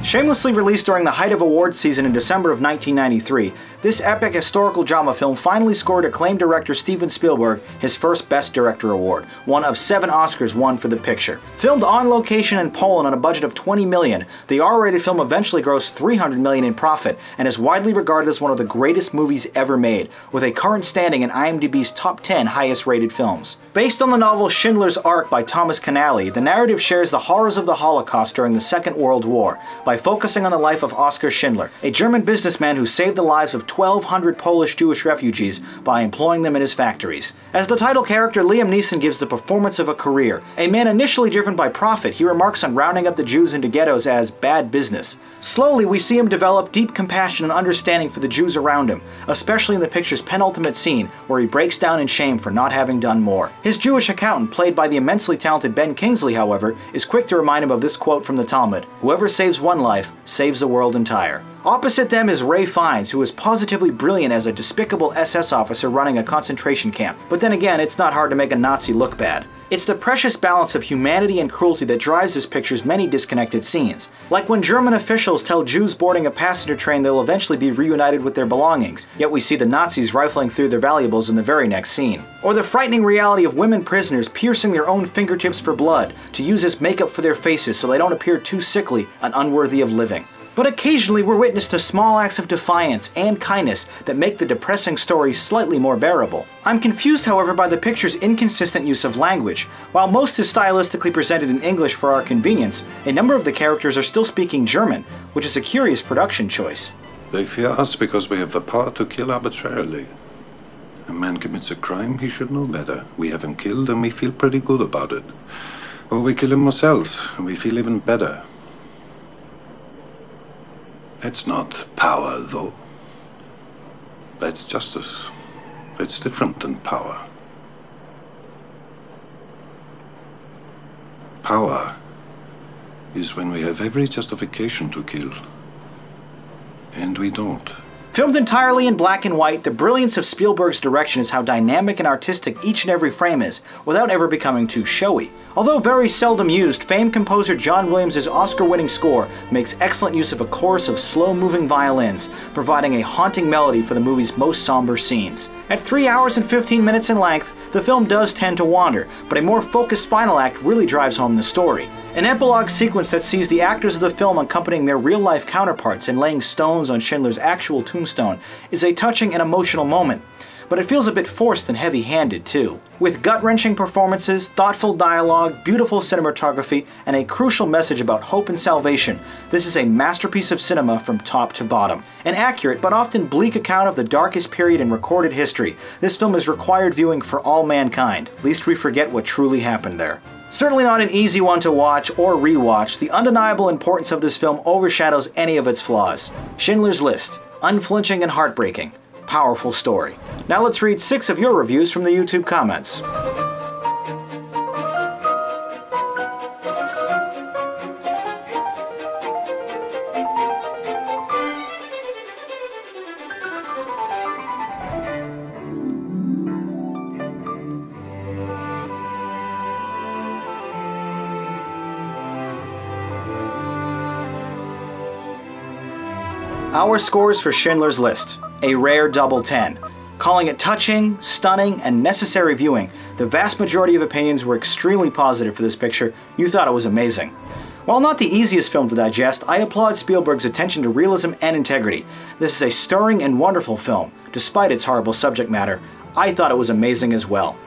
Shamelessly released during the height of awards season in December of 1993, this epic historical drama film finally scored acclaimed director Steven Spielberg his first Best Director award, one of 7 Oscars won for the picture. Filmed on location in Poland on a budget of $20 million, the R-rated film eventually grossed $300 million in profit and is widely regarded as one of the greatest movies ever made, with a current standing in IMDb's top 10 highest rated films. Based on the novel Schindler's Ark by Thomas Keneally, the narrative shares the horrors of the Holocaust during the Second World War by focusing on the life of Oskar Schindler, a German businessman who saved the lives of 1,200 Polish Jewish refugees by employing them in his factories. As the title character, Liam Neeson gives the performance of a career. A man initially driven by profit, he remarks on rounding up the Jews into ghettos as bad business. Slowly, we see him develop deep compassion and understanding for the Jews around him, especially in the picture's penultimate scene, where he breaks down in shame for not having done more. His Jewish accountant, played by the immensely talented Ben Kingsley, however, is quick to remind him of this quote from the Talmud: "Whoever saves one life, saves the world entire." Opposite them is Ralph Fiennes, who is positively brilliant as a despicable SS officer running a concentration camp. But then again, it's not hard to make a Nazi look bad. It's the precious balance of humanity and cruelty that drives this picture's many disconnected scenes. Like when German officials tell Jews boarding a passenger train they'll eventually be reunited with their belongings, yet we see the Nazis rifling through their valuables in the very next scene. Or the frightening reality of women prisoners piercing their own fingertips for blood to use as makeup for their faces so they don't appear too sickly and unworthy of living. But occasionally we're witness to small acts of defiance and kindness that make the depressing story slightly more bearable. I'm confused, however, by the picture's inconsistent use of language. While most is stylistically presented in English for our convenience, a number of the characters are still speaking German, which is a curious production choice. They fear us because we have the power to kill arbitrarily. A man commits a crime, he should know better. We have him killed and we feel pretty good about it. Or we kill him ourselves and we feel even better. That's not power, though. That's justice. It's different than power. Power is when we have every justification to kill, and we don't. Filmed entirely in black and white, the brilliance of Spielberg's direction is how dynamic and artistic each and every frame is, without ever becoming too showy. Although very seldom used, famed composer John Williams' Oscar-winning score makes excellent use of a chorus of slow-moving violins, providing a haunting melody for the movie's most somber scenes. At 3 hours and 15 minutes in length, the film does tend to wander, but a more focused final act really drives home the story. An epilogue sequence that sees the actors of the film accompanying their real-life counterparts and laying stones on Schindler's actual tombstone is a touching and emotional moment, but it feels a bit forced and heavy-handed too. With gut-wrenching performances, thoughtful dialogue, beautiful cinematography, and a crucial message about hope and salvation, this is a masterpiece of cinema from top to bottom. An accurate but often bleak account of the darkest period in recorded history, this film is required viewing for all mankind, lest we forget what truly happened there. Certainly not an easy one to watch or rewatch, the undeniable importance of this film overshadows any of its flaws. Schindler's List, unflinching and heartbreaking, powerful story. Now let's read 6 of your reviews from the YouTube comments. Our scores for Schindler's List, a rare double 10. Calling it touching, stunning, and necessary viewing, the vast majority of opinions were extremely positive for this picture. You thought it was amazing. While not the easiest film to digest, I applaud Spielberg's attention to realism and integrity. This is a stirring and wonderful film. Despite its horrible subject matter, I thought it was amazing as well.